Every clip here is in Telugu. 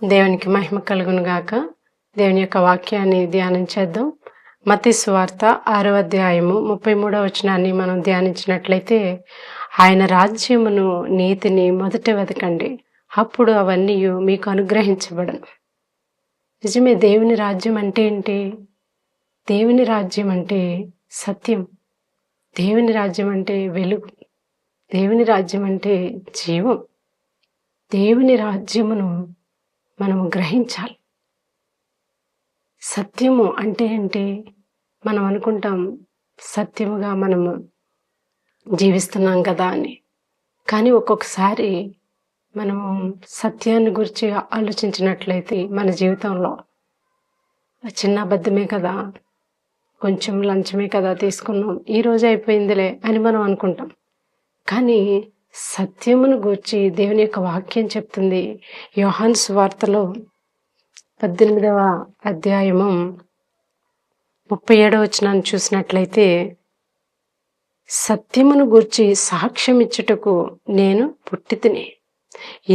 దేవునికి మహిమ కలుగును గాక. దేవుని యొక్క వాక్యాన్ని ధ్యానం చేద్దాం. మత్తయి సువార్త 6వ అధ్యాయము 33వ వచనాన్ని మనం ధ్యానించినట్లయితే, ఆయన రాజ్యమును నీతిని మొదట వెతకండి, అప్పుడు అవన్నీ మీకు అనుగ్రహించబడను. నిజమే, దేవుని రాజ్యం అంటే ఏంటి? దేవుని రాజ్యం అంటే సత్యం. దేవుని రాజ్యం అంటే వెలుగు. దేవుని రాజ్యం అంటే జీవం. దేవుని రాజ్యమును మనము గ్రహించాలి. సత్యము అంటే ఏంటి? మనం అనుకుంటాం సత్యముగా మనము జీవిస్తున్నాం కదా అని. కానీ ఒక్కొక్కసారి మనము సత్యాన్ని గురించి ఆలోచించినట్లయితే మన జీవితంలో చిన్న అబద్ధమే కదా, కొంచెం లంచమే కదా తీసుకున్నాం, ఈరోజు అయిపోయిందిలే అని మనం అనుకుంటాం. కానీ సత్యమును గూర్చి దేవుని యొక్క వాక్యం చెప్తుంది. యోహాను సువార్తలో 18వ అధ్యాయము 37వ వచనాన్ని చూసినట్లయితే, సత్యమును గూర్చి సాక్ష్యం ఇచ్చుటకు నేను పుట్టితిని,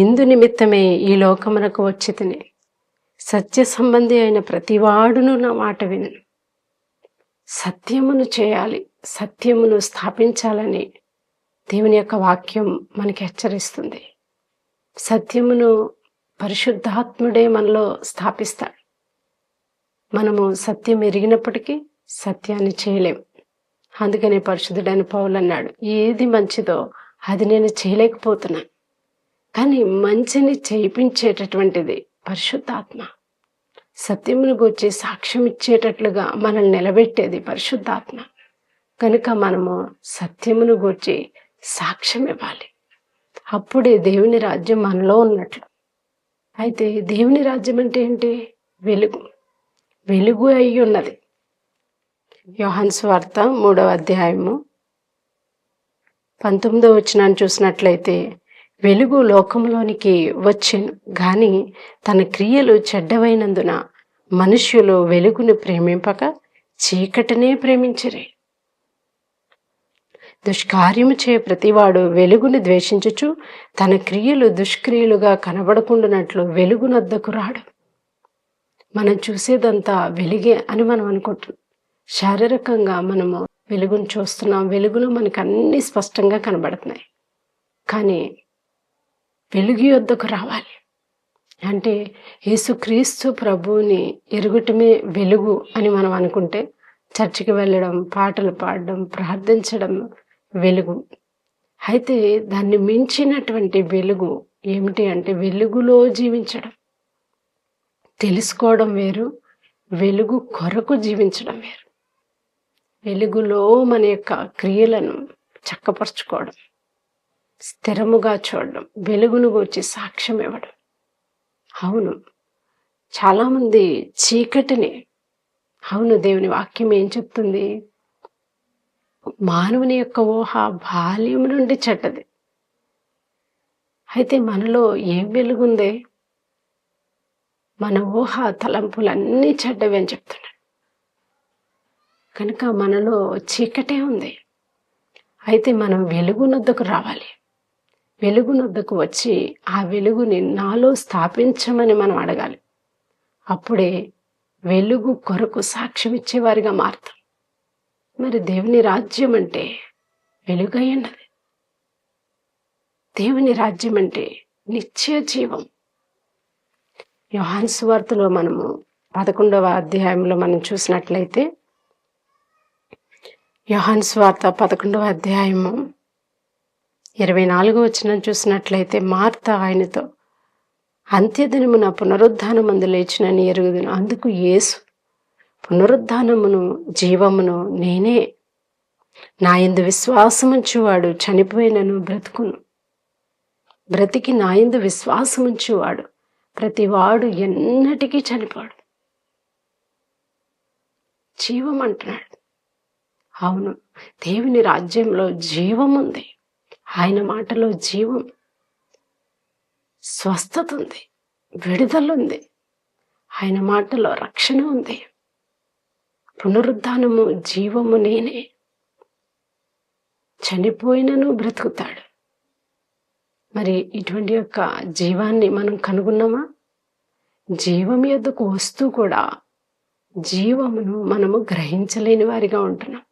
ఇందు నిమిత్తమే ఈ లోకమునకు వచ్చితిని. సత్య సంబంధి అయిన ప్రతివాడును నా మాట విను. సత్యమును చేయాలి, సత్యమును స్థాపించాలని దేవుని యొక్క వాక్యం మనకి హెచ్చరిస్తుంది. సత్యమును పరిశుద్ధాత్ముడే మనలో స్థాపిస్తాడు. మనము సత్యం ఎరిగినప్పటికీ సత్యాన్ని చేయలేం. అందుకనే పరిశుద్ధుడైన పౌలు అన్నాడు, ఏది మంచిదో అది నేను చేయలేకపోతున్నాను, కానీ మంచిని చేయించేటటువంటిది పరిశుద్ధాత్మ. సత్యమును గూర్చి సాక్ష్యం ఇచ్చేటట్లుగా మనల్ని నిలబెట్టేది పరిశుద్ధాత్మ. కనుక మనము సత్యమును గూర్చి సాక్ష్యం ఇవ్వాలి. అప్పుడే దేవుని రాజ్యం మనలో ఉన్నట్లు. అయితే దేవుని రాజ్యం అంటే ఏంటి? వెలుగు. వెలుగు అయి ఉన్నది. యోహాను సువార్త 3వ అధ్యాయము 19వ వచనాన్ని చూసినట్లయితే, వెలుగు లోకంలోనికి వచ్చెను, గాని తన క్రియలు చెడ్డవైనందున మనుష్యులు వెలుగును ప్రేమింపక చీకటినే ప్రేమించిరి. దుష్కార్యము చే ప్రతివాడు వెలుగుని ద్వేషించుచు తన క్రియలు దుష్క్రియలుగా కనబడకుండానట్లు వెలుగునొద్దకు రాడు. మనం చూసేదంతా వెలుగే అని మనం అనుకుంటున్నాం. శారీరకంగా మనము వెలుగును చూస్తున్నాం, వెలుగులో మనకు అన్ని స్పష్టంగా కనబడుతున్నాయి. కానీ వెలుగు యొద్దకు రావాలి అంటే యేసుక్రీస్తు ప్రభువుని ఎరుగుటమే వెలుగు అని మనం అనుకుంటే, చర్చికి వెళ్ళడం, పాటలు పాడడం, ప్రార్థించడం వెలుగు. అయితే దాన్ని మించినటువంటి వెలుగు ఏమిటి అంటే వెలుగులో జీవించడం. తెలుసుకోవడం వేరు, వెలుగు కొరకు జీవించడం వేరు. వెలుగులో మన యొక్క క్రియలను చక్కపరుచుకోవడం, స్థిరముగా చూడడం, వెలుగును గూర్చి సాక్ష్యం ఇవ్వడం. అవును, చాలామంది చీకటిని, అవును దేవుని వాక్యం ఏం చెప్తుంది? మానవుని యొక్క ఊహ బాల్యం నుండి చెడ్డది. అయితే మనలో ఏం వెలుగుందే? మన ఊహ తలంపులన్నీ చెడ్డవి అని చెప్తున్నాడు. కనుక మనలో చీకటే ఉంది. అయితే మనం వెలుగునొద్దకు రావాలి. వెలుగునొద్దకు వచ్చి ఆ వెలుగుని నాలో స్థాపించమని మనం అడగాలి. అప్పుడే వెలుగు కొరకు సాక్ష్యం ఇచ్చేవారిగా మారుతాం. మరి దేవుని రాజ్యం అంటే వెలుగై ఉన్నది. దేవుని రాజ్యం అంటే నిత్య జీవం. యోహాను సువార్తలో మనము 11వ అధ్యాయంలో మనం చూసినట్లయితే, యోహాను సువార్త 11వ అధ్యాయము 24వ వచనం చూసినట్లయితే, మార్త ఆయనతో, అంత్యదినమున పునరుద్ధానమందు లేచునని ఎరుగుదును. అందుకు యేసు, పునరుద్ధానమును జీవమును నేనే. నా యందు విశ్వాసముంచువాడు చనిపోయినను బ్రతుకును, బ్రతికి నా యందు విశ్వాసముంచువాడు ప్రతివాడు ఎన్నటికీ చనిపోడు. జీవం అంటున్నాడు. అవును, దేవుని రాజ్యంలో జీవం ఉంది. ఆయన మాటలో జీవం, స్వస్థత ఉంది, విడుదల ఉంది. ఆయన మాటలో రక్షణ ఉంది. పునరుద్ధానము జీవము నేనే. చనిపోయినను బ్రతుకుతాడు. మరి ఇటువంటి యొక్క జీవాన్ని మనం కనుగొన్నామా? జీవం యొద్దకు వస్తూ కూడా జీవమును మనము గ్రహించలేని వారిగా ఉంటున్నాం.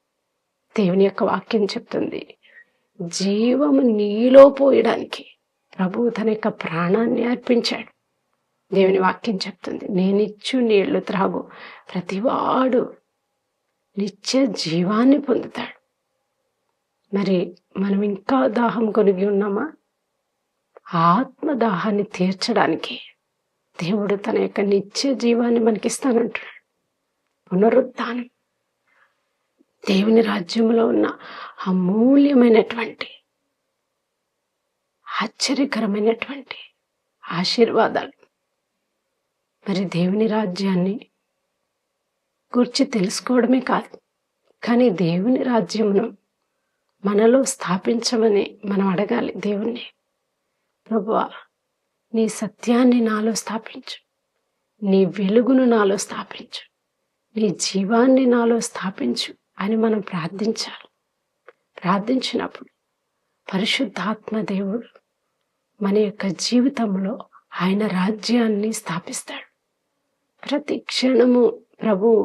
దేవుని యొక్క వాక్యం చెప్తుంది, జీవము నీలో పోయడానికి ప్రభువు తన యొక్క ప్రాణాన్ని అర్పించాడు. దేవుని వాక్యం చెప్తుంది, నేనిచ్చు నీళ్లు త్రాగు ప్రతివాడు నిత్య జీవాన్ని పొందుతాడు. మరి మనం ఇంకా దాహం కొనిగి ఉన్నామా? ఆత్మ దాహాన్ని తీర్చడానికి దేవుడు తన యొక్క నిత్య జీవాన్ని మనకిస్తానంటున్నాడు. పునరుత్థానం, దేవుని రాజ్యంలో ఉన్న అమూల్యమైనటువంటి ఆశ్చర్యకరమైనటువంటి ఆశీర్వాదాలు. మరి దేవుని రాజ్యాన్ని గురించి తెలుసుకోవడమే కాదు, కానీ దేవుని రాజ్యమును మనలో స్థాపించమని మనం అడగాలి దేవుణ్ణి. ప్రభువా, నీ సత్యాన్ని నాలో స్థాపించు, నీ వెలుగును నాలో స్థాపించు, నీ జీవాన్ని నాలో స్థాపించు అని మనం ప్రార్థించాలి. ప్రార్థించినప్పుడు పరిశుద్ధాత్మ దేవుడు మన యొక్క జీవితంలో ఆయన రాజ్యాన్ని స్థాపిస్తాడు. ప్రతి క్షణము ప్రభువు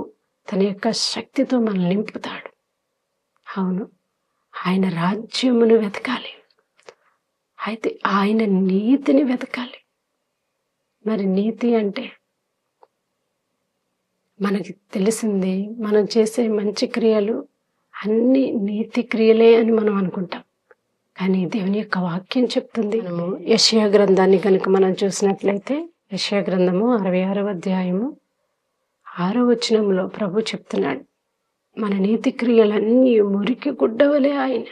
తన యొక్క శక్తితో మనల్ని నింపుతాడు. అవును, ఆయన రాజ్యమును వెతకాలి, అయితే ఆయన నీతిని వెతకాలి. మరి నీతి అంటే మనకి తెలిసింది, మనం చేసే మంచి క్రియలు అన్ని నీతి క్రియలే అని మనం అనుకుంటాం. కానీ దేవుని యొక్క వాక్యం చెప్తుంది, మనము యెషయా గ్రంథాన్ని కనుక మనం చూసినట్లయితే, యెషయా గ్రంథము 66వ అధ్యాయము 6వ వచనంలో ప్రభు చెప్తున్నాడు, మన నీతి క్రియలన్నీ మురికి గుడ్డవలే ఆయన.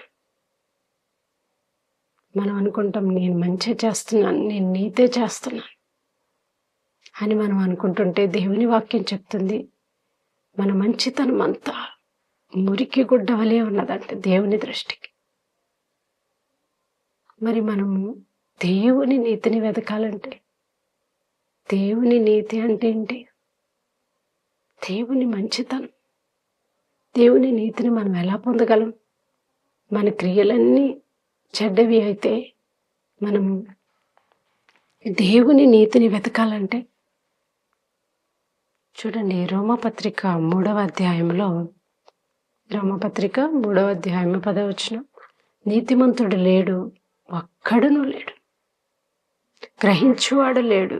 మనం అనుకుంటాం, నేను మంచి చేస్తున్నాను, నేను నీతే చేస్తున్నాను అని మనం అనుకుంటుంటే, దేవుని వాక్యం చెప్తుంది మన మంచితనం అంతా మురికి గుడ్డవలే ఉన్నదంటే దేవుని దృష్టికి. మరి మనము దేవుని నీతిని వెతకాలంటే, దేవుని నీతి అంటే ఏంటి? దేవుని మంచితనం, దేవుని నీతిని మనం ఎలా పొందగలం? మన క్రియలన్నీ చెడ్డవి అయితే మనము దేవుని నీతిని వెతకాలంటే, చూడండి, రోమపత్రిక 3వ అధ్యాయంలో, రోమపత్రిక 3వ అధ్యాయం 10వ వచనం, నీతిమంతుడు లేడు, ఒక్కడును లేడు, గ్రహించువాడు లేడు,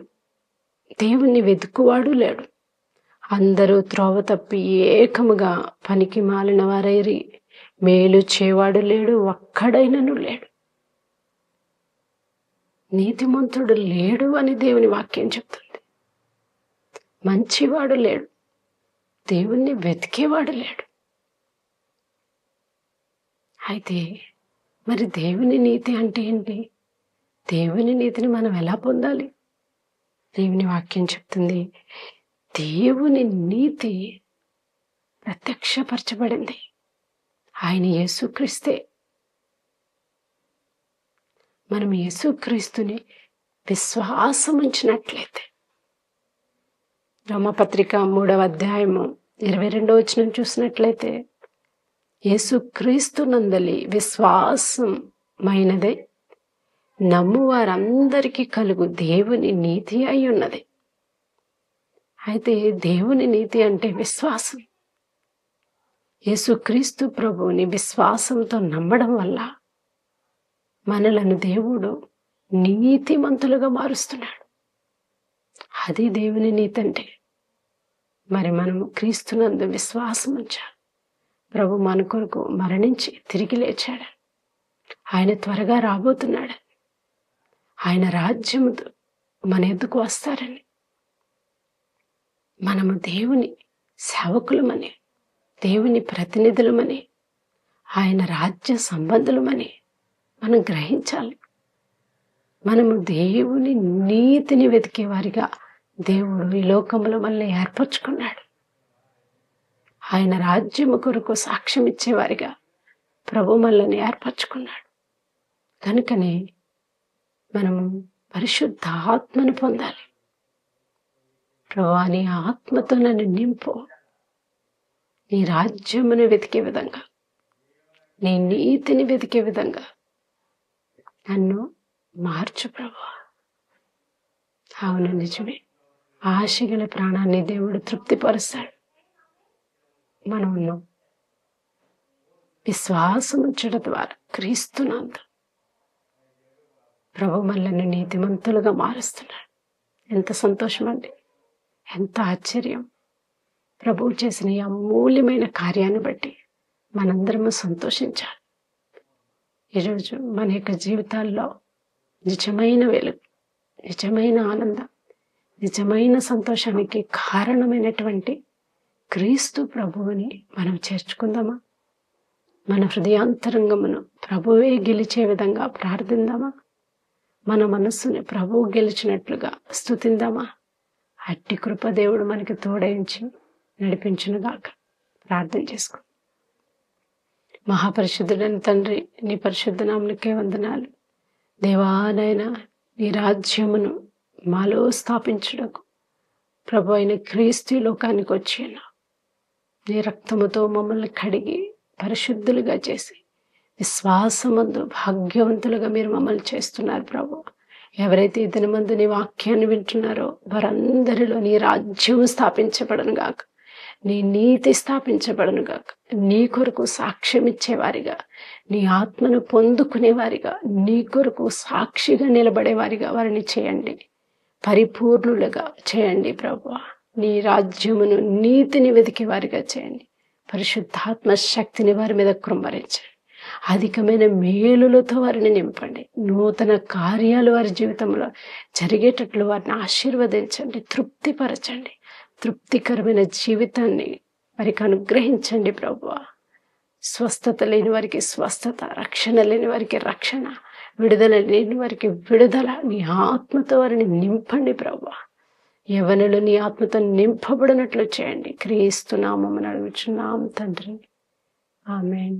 దేవుణ్ణి వెతుకువాడు లేడు, అందరూ త్రోవ తప్పి ఏకముగా పనికి మాలిన వారైరి, మేలు చేవాడు లేడు, ఒక్కడైనను లేడు. నీతిమంతుడు లేడు అని దేవుని వాక్యం చెప్తుంది. మంచివాడు లేడు, దేవుణ్ణి వెతికేవాడు లేడు. అయితే మరి దేవుని నీతి అంటే ఏంటి? దేవుని నీతిని మనం ఎలా పొందాలి? దేవుని వాక్యం చెప్తుంది, దేవుని నీతి ప్రత్యక్షపరచబడింది, ఆయన యేసుక్రీస్తే. మనం యేసుక్రీస్తుని విశ్వాసం ఉంచినట్లయితే, రోమపత్రిక 3వ అధ్యాయము 22వ వచనం చూసినట్లయితే, యేసుక్రీస్తు నందలి విశ్వాసమైనదే నమ్ము వారందరికీ కలుగు దేవుని నీతి అయి ఉన్నది. అయితే దేవుని నీతి అంటే విశ్వాసం. యేసుక్రీస్తు ప్రభువుని విశ్వాసంతో నమ్మడం వల్ల మనలను దేవుడు నీతిమంతులుగా మారుస్తున్నాడు. అది దేవుని నీతి అంటే. మరి మనము క్రీస్తునందు విశ్వాసం ఉంచాలి. ప్రభు మన కొరకు మరణించి తిరిగి లేచాడు, ఆయన త్వరగా రాబోతున్నాడు, ఆయన రాజ్యముతో మన ఎద్దుకు వస్తారని, మనము దేవుని సేవకులమని, దేవుని ప్రతినిధులమని, ఆయన రాజ్య సంబంధులమని మనం గ్రహించాలి. మనము దేవుని నీతిని వెతికేవారిగా దేవుడు ఈ లోకంలో మనల్ని ఏర్పరచుకున్నాడు. ఆయన రాజ్యము కొరకు సాక్ష్యం ఇచ్చేవారిగా ప్రభు మనల్ని ఏర్పరచుకున్నాడు. కనుకనే మనము పరిశుద్ధ ఆత్మను పొందాలి. ప్రభువా, నీ ఆత్మతో నన్ను నింపు, నీ రాజ్యమును వెతికే విధంగా, నీ నీతిని వెతికే విధంగా నన్ను మార్చు ప్రభువా. అవును, నిజమే, ఆశగల ప్రాణాన్ని దేవుడు తృప్తిపరుస్తాడు. మనం ఉన్నాం విశ్వాసం ఉంచడం ద్వారా క్రీస్తునందు ప్రభు మనల్ని నీతిమంతులుగా మారుస్తున్నాడు. ఎంత సంతోషం అండి, ఎంత ఆశ్చర్యం. ప్రభువు చేసిన ఈ అమూల్యమైన కార్యాన్ని బట్టి మనందరము సంతోషించాలి. ఈరోజు మన యొక్క జీవితాల్లో నిజమైన వెలుగు, నిజమైన ఆనందం, నిజమైన సంతోషానికి కారణమైనటువంటి క్రీస్తు ప్రభువుని మనం చేర్చుకుందామా? మన హృదయాంతరంగమును ప్రభువే గెలిచే విధంగా ప్రార్థిందామా? మన మనస్సుని ప్రభువు గెలిచినట్లుగా స్తుతిందామా? అట్టి కృప దేవుడు మనకి తోడయించి నడిపించునుగాక. ప్రార్థన చేసుకో. మహాపరిశుద్ధుడైన తండ్రి, నీ పరిశుద్ధ నామమునకే వందనాలు. దేవా నాయనా, నీ రాజ్యమును మాలో స్థాపించుటకు ప్రభు అయిన క్రీస్తు ఈ లోకానికి వచ్చాను. నీ రక్తముతో మమ్మల్ని కడిగి పరిశుద్ధులుగా చేసి విశ్వాసమందు భాగ్యవంతులుగా మీరు మమ్మల్ని చేస్తున్నారు ప్రభు. ఎవరైతే ఈ దినమందు నీ వాక్యాన్ని వింటున్నారో వారందరిలో నీ రాజ్యం స్థాపించబడను గాక, నీ నీతి స్థాపించబడను గాక. నీ కొరకు సాక్ష్యం ఇచ్చేవారిగా, నీ ఆత్మను పొందుకునేవారిగా, నీ కొరకు సాక్షిగా నిలబడేవారిగా వారిని చేయండి. పరిపూర్ణులుగా చేయండి ప్రభువా. నీ రాజ్యమును నీతిని వెతికే వారిగా చేయండి. పరిశుద్ధాత్మ శక్తిని వారి మీద కృంభరించండి. అధికమైన మేలులతో వారిని నింపండి. నూతన కార్యాలు వారి జీవితంలో జరిగేటట్లు వారిని ఆశీర్వదించండి, తృప్తిపరచండి. తృప్తికరమైన జీవితాన్ని వారికి అనుగ్రహించండి ప్రభువా. స్వస్థత లేని వారికి స్వస్థత, రక్షణ లేని వారికి రక్షణ, విడుదల లేని వారికి విడుదల. నీ ఆత్మతో వారిని నింపండి ప్రభువా. యవ్వనులు నీ ఆత్మతో నింపబడినట్లు చేయండి. క్రీస్తు నామమున అడుగుచున్నాం తండ్రి, ఆమేన్.